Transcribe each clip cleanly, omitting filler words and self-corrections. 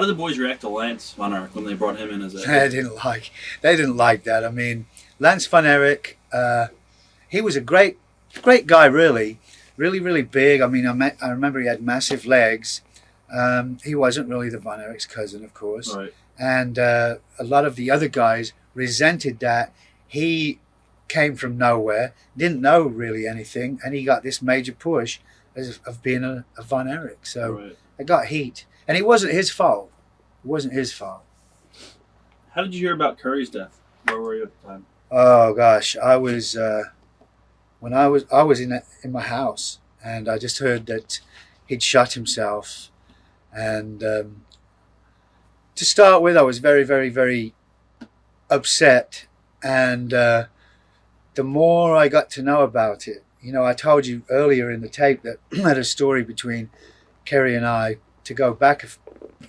did the boys react to Lance Von Erich when they brought him in as a? They didn't like that. I mean, Lance Von Erich, he was a great guy, really, really big. I mean, I remember he had massive legs. He wasn't really the Von Erich's cousin, of course, Right. and a lot of the other guys resented that he came from nowhere, didn't know really anything, and he got this major push of being a Von Erich. So Right. it got heat, and it wasn't his fault. It wasn't his fault. How did you hear about Curry's death? Where were you at the time? Oh gosh, I was when I was in my house, and I just heard that he'd shot himself. And to start with, I was very upset. And the more I got to know about it, you know, I told you earlier in the tape that I had a story between Kerry and I to go back a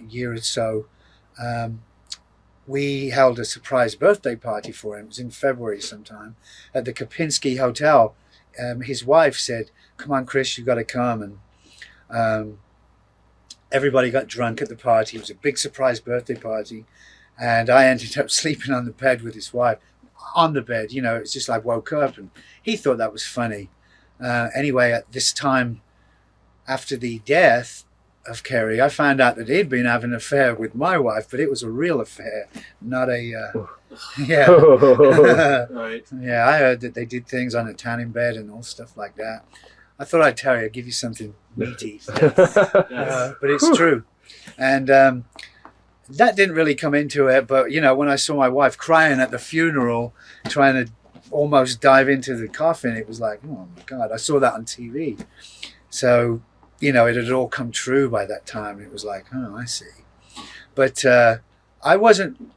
year or so. We held a surprise birthday party for him. It was in February sometime at the Kopinski Hotel. His wife said, "Come on, Chris, you've got to come." And everybody got drunk at the party. It was a big surprise birthday party. And I ended up sleeping on the bed with his wife. On the bed, you know, it's just like woke up. And he thought that was funny. Anyway, at this time, after the death of Kerry, I found out that he'd been having an affair with my wife, but it was a real affair, not a, yeah. Right. Yeah, I heard that they did things on a tanning bed and all stuff like that. I thought I'd tell you, I'd give you something meaty. But it's true. And that didn't really come into it. But, you know, when I saw my wife crying at the funeral, trying to almost dive into the coffin, it was like, oh my God, I saw that on TV. So, you know, it had all come true by that time. It was like, oh, I see. But I wasn't,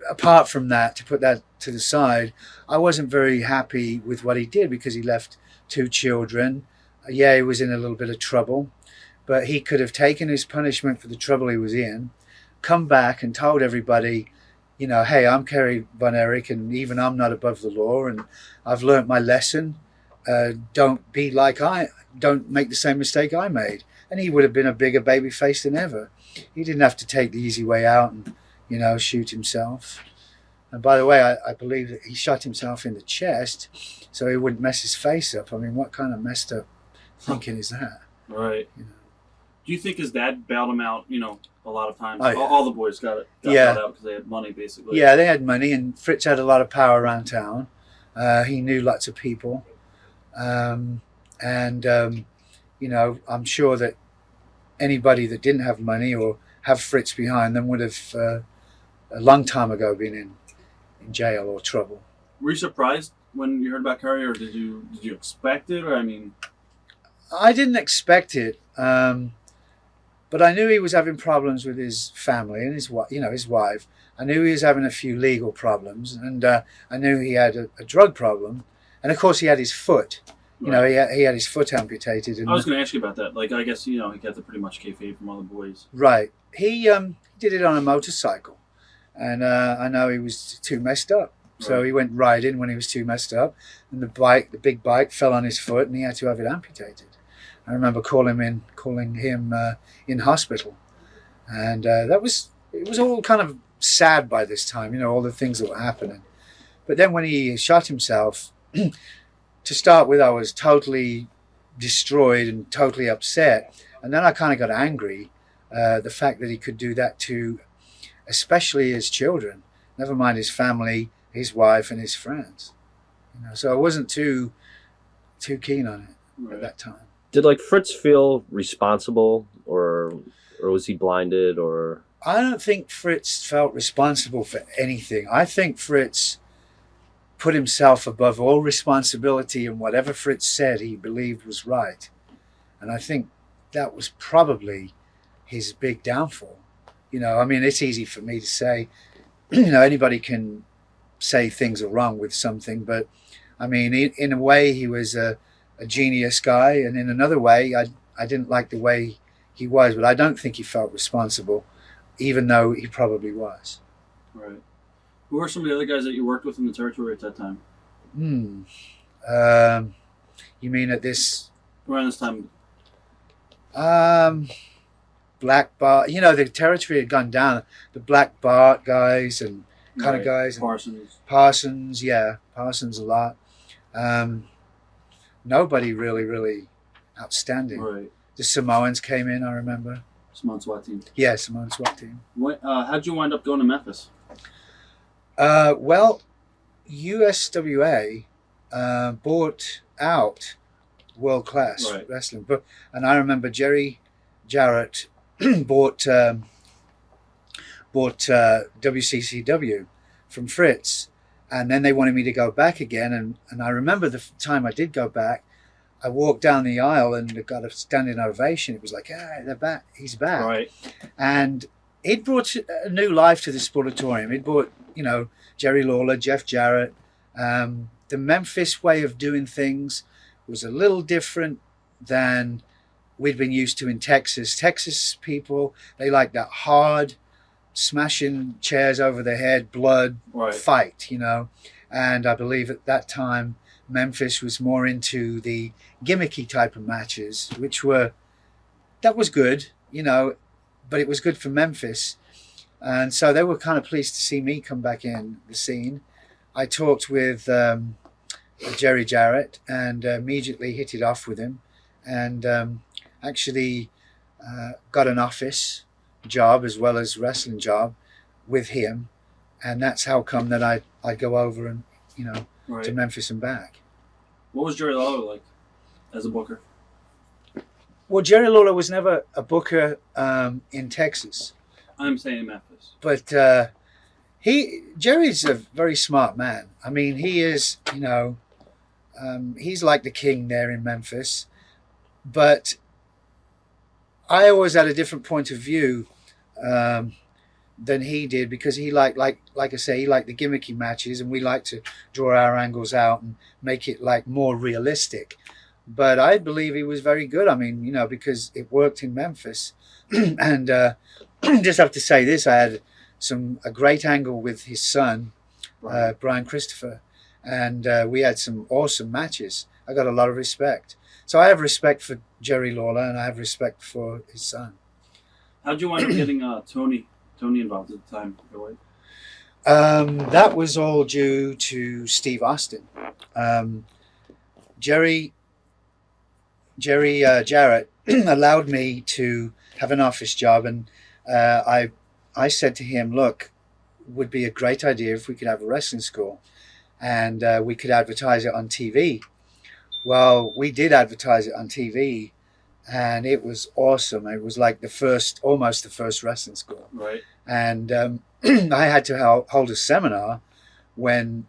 apart from that, to put that to the side, I wasn't very happy with what he did because he left 2 children. Yeah, he was in a little bit of trouble, but he could have taken his punishment for the trouble he was in, come back and told everybody, you know, hey, I'm Kerry Von Erich, and even I'm not above the law, and I've learnt my lesson. Don't make the same mistake I made. And he would have been a bigger baby face than ever. He didn't have to take the easy way out and, you know, shoot himself. And by the way, I believe that he shot himself in the chest so he wouldn't mess his face up. I mean, what kind of messed up thinking is that? Right. You know? Do you think his dad bailed him out, you know, a lot of times? Oh, yeah. All the boys got bailed out because they had money, basically. Yeah, they had money, and Fritz had a lot of power around town. He knew lots of people. You know, I'm sure that anybody that didn't have money or have Fritz behind them would have a long time ago been in jail or trouble. Were you surprised when you heard about Curry, or did you expect it? Or I mean, I didn't expect it, but I knew he was having problems with his family and his wife. I knew he was having a few legal problems, and I knew he had a drug problem, and of course he had his foot. You know, he had his foot amputated. And I was going to ask you about that. Like, I guess, you know, he got to pretty much kayfabe from all the boys. Right. He did it on a motorcycle, and I know he was too messed up. So he went riding when he was too messed up, and the big bike fell on his foot, and he had to have it amputated. I remember calling him in hospital, and it was all kind of sad by this time, you know, all the things that were happening. But then when he shot himself, to start with, I was totally destroyed and totally upset, and then I kind of got angry, the fact that he could do that to, especially his children, never mind his family, his wife, and his friends. You know, so I wasn't too keen on it at that time. Did like Fritz feel responsible, or was he blinded, or? I don't think Fritz felt responsible for anything. I think Fritz put himself above all responsibility, and whatever Fritz said he believed was right. And I think that was probably his big downfall. You know, I mean, it's easy for me to say, you know, anybody can say things are wrong with something, but I mean, in a way he was a genius guy, and in another way I didn't like the way he was, but I don't think he felt responsible, even though he probably was. Right. Who were some of the other guys that you worked with in the territory at that time? You mean at this? Around this time? Black Bart. You know, the territory had gone down. The Black Bart guys and kind of guys. Parsons. Parsons, yeah. Parsons a lot. Nobody really outstanding. Right. The Samoans came in, I remember. Samoan SWAT team. Yeah, Samoan SWAT team. How'd you wind up going to Memphis? Well, USWA bought out World Class Right. Wrestling, and I remember Jerry Jarrett bought WCCW from Fritz, and then they wanted me to go back again. And I remember the time I did go back, I walked down the aisle and got a standing ovation. It was like, they're back. He's back. Right. And it brought a new life to the Sportatorium. It brought, Jerry Lawler, Jeff Jarrett. The Memphis way of doing things was a little different than we'd been used to in Texas. Texas people, they like that hard, smashing chairs over their head, blood fight, And I believe at that time, Memphis was more into the gimmicky type of matches, that was good, but it was good for Memphis. And so they were kind of pleased to see me come back in the scene. I talked with Jerry Jarrett and immediately hit it off with him, and actually got an office job as well as wrestling job with him. And that's how come that I go over and, to Memphis and back. What was Jerry Lawler like as a booker? Well, Jerry Lawler was never a booker in Texas. I'm saying Memphis. But Jerry's a very smart man. I mean, he is, he's like the king there in Memphis. But I always had a different point of view than he did, because he like I say, he liked the gimmicky matches, and we like to draw our angles out and make it like more realistic. But I believe he was very good. I mean, because it worked in Memphis. And just have to say this, I had a great angle with his son, Brian Christopher, and we had some awesome matches. I got a lot of respect. So I have respect for Jerry Lawler, and I have respect for his son. How'd you wind up getting Tony involved at the time? That was all due to Steve Austin. Jerry Jarrett allowed me to have an office job, and I said to him, look, would be a great idea if we could have a wrestling school, and we could advertise it on TV. Well, we did advertise it on TV, and it was awesome. It was like almost the first wrestling school. Right. And I had to hold a seminar when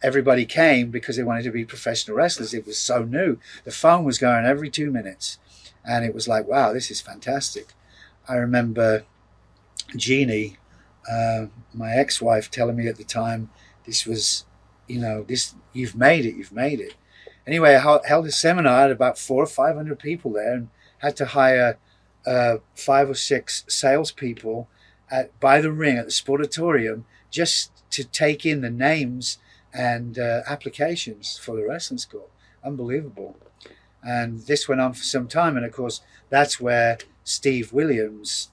everybody came, because they wanted to be professional wrestlers. It was so new. The phone was going every 2 minutes, and it was like, wow, this is fantastic. I remember Jeannie, my ex-wife, telling me at the time, this was, you've made it. Anyway, I held a seminar. I had about 400 or 500 people there, and had to hire 5 or 6 salespeople by the ring at the Sportatorium just to take in the names and applications for the wrestling school. Unbelievable. And this went on for some time, and of course that's where Steve Williams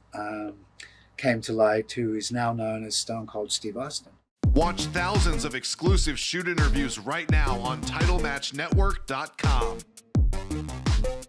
came to light, who is now known as Stone Cold Steve Austin. Watch thousands of exclusive shoot interviews right now on TitleMatchNetwork.com.